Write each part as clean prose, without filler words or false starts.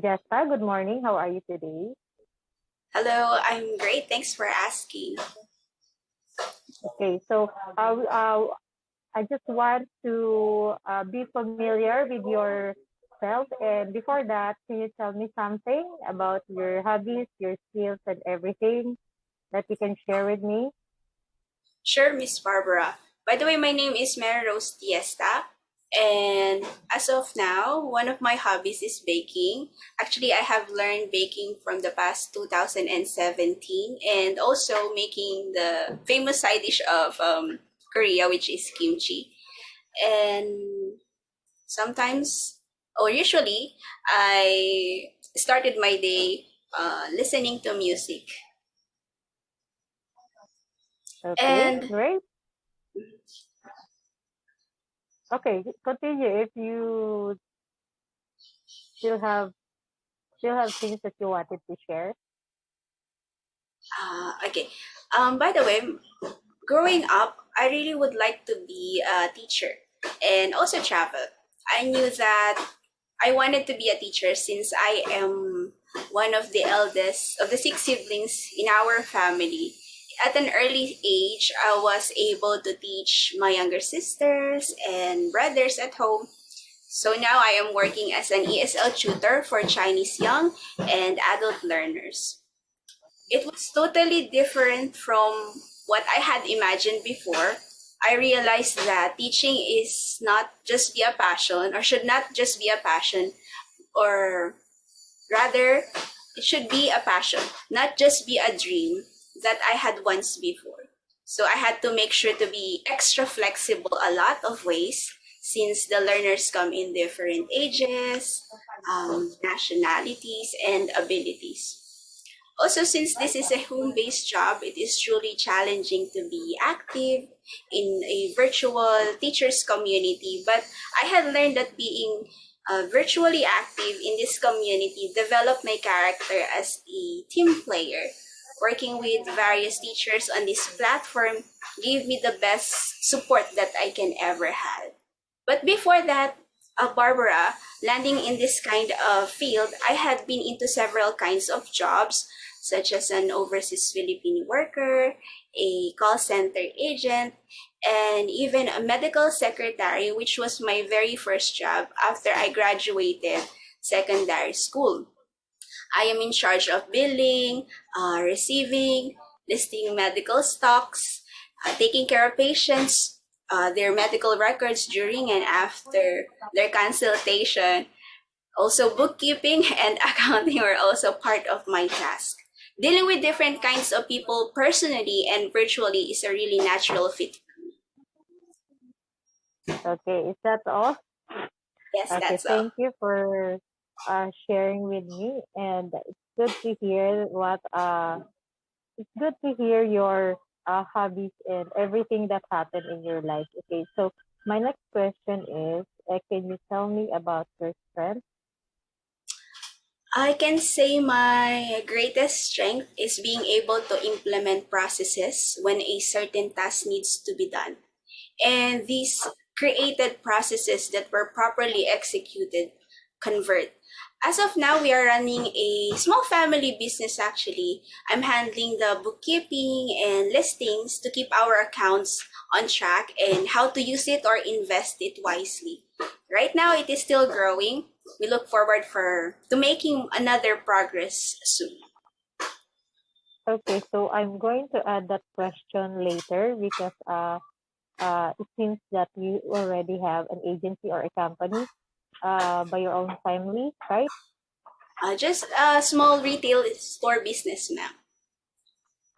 Jessica, good morning. How are you today? Hello, I'm great. Thanks for asking. Okay, so I just want to be familiar with yourself. And before that, can you tell me something about your hobbies, your skills, and everything that you can share with me? Sure, Miss Barbara. By the way, my name is Mary Rose Tiesta, and as of now, one of my hobbies is baking. Actually, I have learned baking from the past 2017, and also making the famous side dish of Korea, which is kimchi. And sometimes, or usually, I started my day listening to music. Okay, And great. Okay, continue if you still have still have things that you wanted to share. Okay. By the way, growing up, I really would like to be a teacher and also travel. I knew that I wanted to be a teacher since I am one of the eldest of the six siblings in our family. At an early age, I was able to teach my younger sisters and brothers at home. So now I am working as an ESL tutor for Chinese young and adult learners. It was totally different from what I had imagined before. I realized that teaching is not just be a passion, or should not just be a passion, or rather, it should be a passion, not just be a dream that I had once before. So I had to make sure to be extra flexible a lot of ways since the learners come in different ages, nationalities, and abilities. Also, since this is a home-based job, it is truly challenging to be active in a virtual teachers community. But I had learned that being virtually active in this community developed my character as a team player. Working with various teachers on this platform gave me the best support that I can ever have. But before that, Barbara, landing in this kind of field, I had been into several kinds of jobs, such as an overseas Filipino worker, a call center agent, and even a medical secretary, which was my very first job after I graduated secondary school. I am in charge of billing, receiving, listing medical stocks, taking care of patients, their medical records during and after their consultation. Also, bookkeeping and accounting are also part of my task. Dealing with different kinds of people personally and virtually is a really natural fit. Okay, is that all? Yes, Okay, that's all. thank you for sharing with me, and it's good to hear your hobbies and everything that happened in your life. Okay, so my next question is, can you tell me about your strength? I can say my greatest strength is being able to implement processes when a certain task needs to be done. And these created processes that were properly executed convert. As of now, we are running a small family business actually. I'm handling the bookkeeping and listings to keep our accounts on track and how to use it or invest it wisely. Right now, it is still growing. We look forward to making another progress soon. Okay, so I'm going to add that question later because it seems that you already have an agency or a company by your own family, right? Just a small retail store business, ma'am.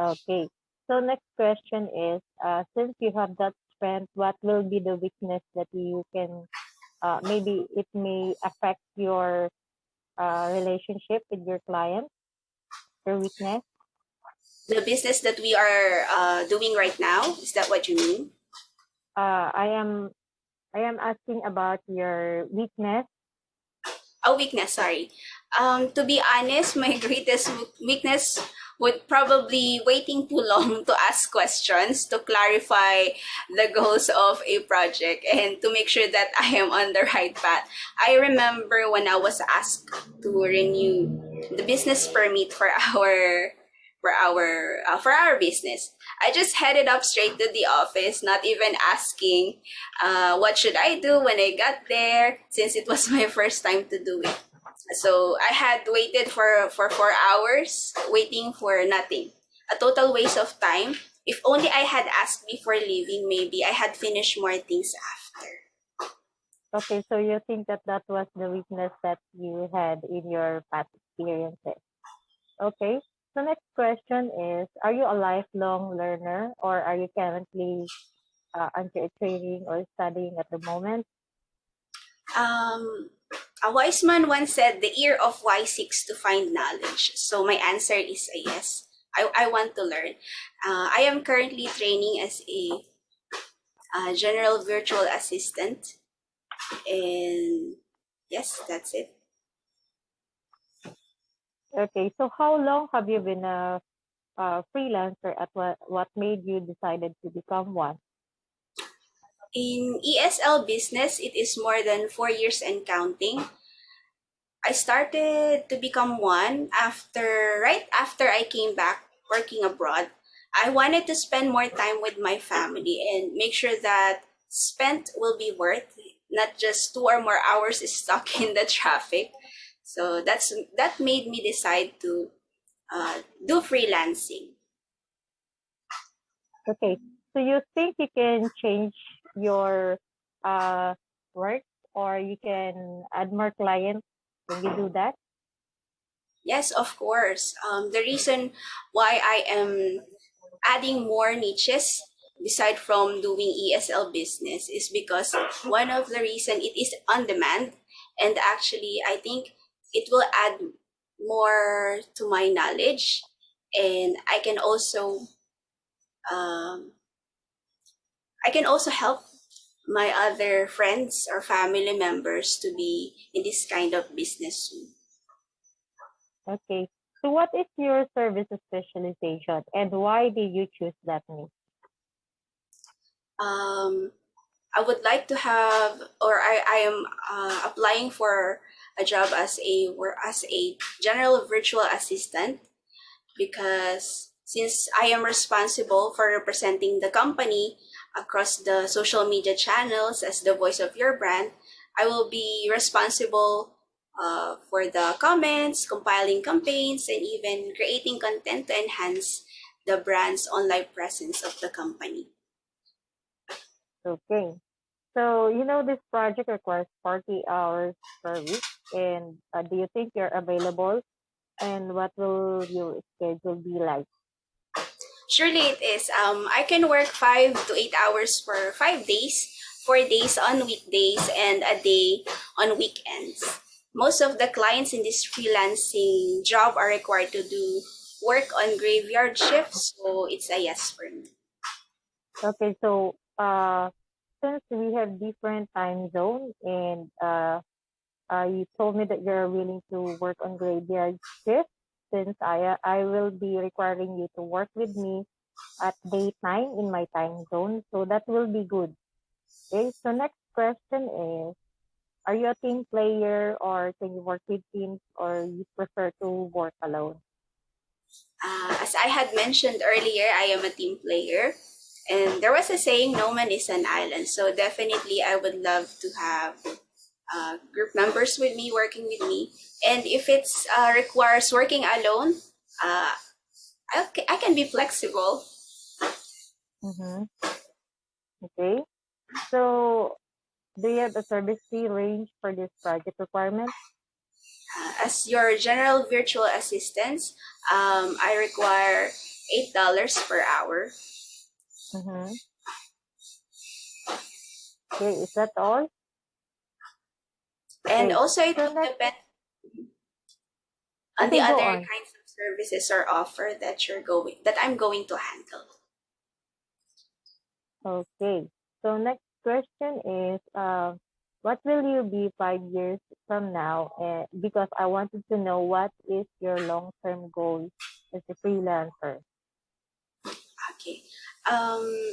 Okay. So next question is, since you have that strength, what will be the weakness that you can, maybe it may affect your relationship with your client, your weakness? The business that we are doing right now, is that what you mean? Uh, I am, I am asking about your weakness. Oh, weakness, sorry. To be honest, my greatest weakness would probably waiting too long to ask questions to clarify the goals of a project and to make sure that I am on the right path. I remember when I was asked to renew the business permit for our business. I just headed up straight to the office, not even asking what should I do when I got there, since it was my first time to do it. So I had waited for 4 hours, waiting for nothing. A total waste of time. If only I had asked before leaving, maybe I had finished more things after. Okay, so you think that that was the weakness that you had in your past experiences. Okay, so next question is, are you a lifelong learner or are you currently under training or studying at the moment? Um, a wise man once said, "The ear of wise seeks to find knowledge." So my answer is a yes. I want to learn. I am currently training as a general virtual assistant, and yes, that's it. Okay, so how long have you been a freelancer at what made you decided to become one? In ESL business, it is more than 4 years and counting. I started to become one right after I came back working abroad. I wanted to spend more time with my family and make sure that spent will be worth, not just 2 or more hours stuck in the traffic. So that made me decide to do freelancing. Okay, so you think you can change your uh, work or you can add more clients? Can you do that? Yes, of course. The reason why I am adding more niches beside from doing ESL business is because one of the reason it is on demand, and actually I think it will add more to my knowledge, and um, I can also help my other friends or family members to be in this kind of business soon. Okay. So what is your service specialization and why did you choose that niche? um, I would like to have, or I am applying for a job as a general virtual assistant, because since I am responsible for representing the company across the social media channels as the voice of your brand, I will be responsible for the comments, compiling campaigns, and even creating content to enhance the brand's online presence of the company. Okay. So, this project requires 40 hours per week. And do you think you're available? And what will your schedule be like? Surely it is. I can work 5 to 8 hours for 5 days, 4 days on weekdays, and a day on weekends. Most of the clients in this freelancing job are required to do work on graveyard shifts, so it's a yes for me. Okay. So, since we have different time zone and you told me that you're willing to work on graveyard shift, since I will be requiring you to work with me at daytime in my time zone. So that will be good. Okay. So next question is, are you a team player or can you work with teams or you prefer to work alone? As I had mentioned earlier, I am a team player. And there was a saying, no man is an island. So definitely, I would love to have group members with me, working with me. And if it's requires working alone, uh, I can be flexible. Mm-hmm. Okay. So do you have a service fee range for this project requirement? As your general virtual assistant, I require $8 per hour. Mm-hmm. Okay. Is that all? And Okay. also, it So will next, depend on the okay, go other on. kinds of services or offer that I'm going to handle. Okay. So next question is, what will you be 5 years from now? Because I wanted to know what is your long-term goal as a freelancer. Okay.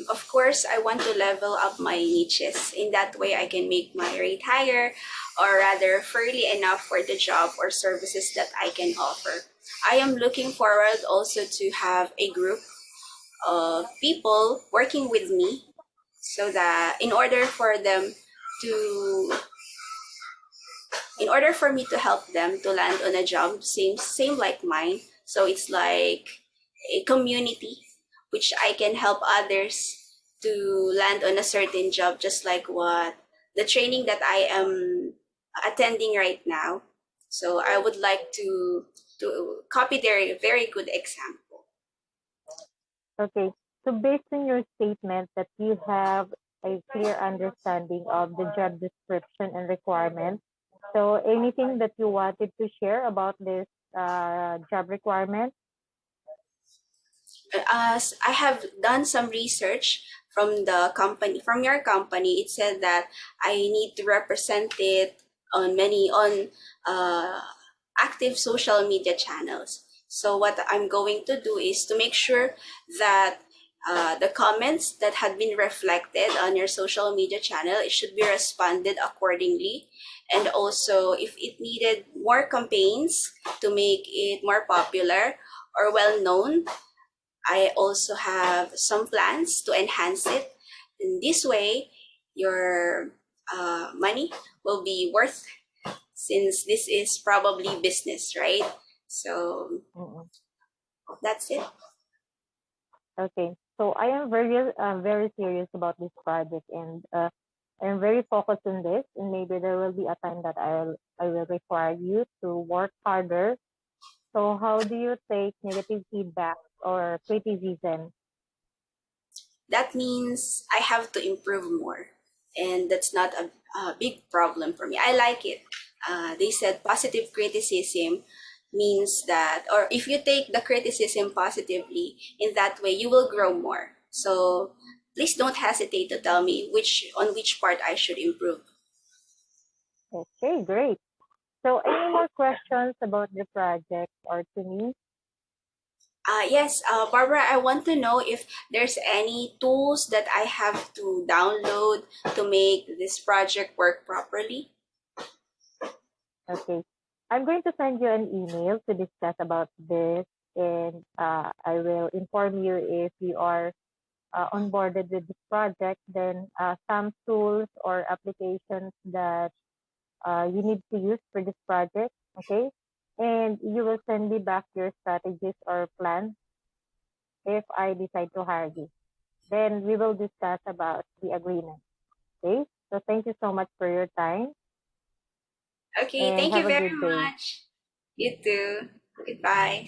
Of course, I want to level up my niches. In that way, I can make my rate higher, or rather, fairly enough for the job or services that I can offer. I am looking forward also to have a group of people working with me, so that to in order for me to help them to land on a job same like mine, so it's like a community which I can help others to land on a certain job, just like what the training that I am attending right now. So I would like to copy their very good example. Okay. So based on your statement that you have a clear understanding of the job description and requirements, so anything that you wanted to share about this job requirement? As I have done some research from the company, from your company, it said that I need to represent it on uh, active social media channels. So what I'm going to do is to make sure that the comments that had been reflected on your social media channel, it should be responded accordingly. And also, if it needed more campaigns to make it more popular or well known, I also have some plans to enhance it. In this way, your money will be worth, since this is probably business, right? So Mm-mm. that's it. Okay. So I am very serious about this project, and I'm very focused on this. And maybe there will be a time that I will require you to work harder. So how do you take negative feedback or criticism? That means I have to improve more. And that's not a big problem for me. I like it. They said positive criticism means that, or if you take the criticism positively, in that way, you will grow more. So please don't hesitate to tell me which part I should improve. Okay, great. So any more questions about the project or to me? Yes, Barbara, I want to know if there's any tools that I have to download to make this project work properly. Okay. I'm going to send you an email to discuss about this, and I will inform you if you are onboarded with this project, then some tools or applications that you need to use for this project, okay? And you will send me back your strategies or plans if I decide to hire you. Then we will discuss about the agreement, okay? So thank you so much for your time Okay, and thank have you a very good day. much. You too. Goodbye.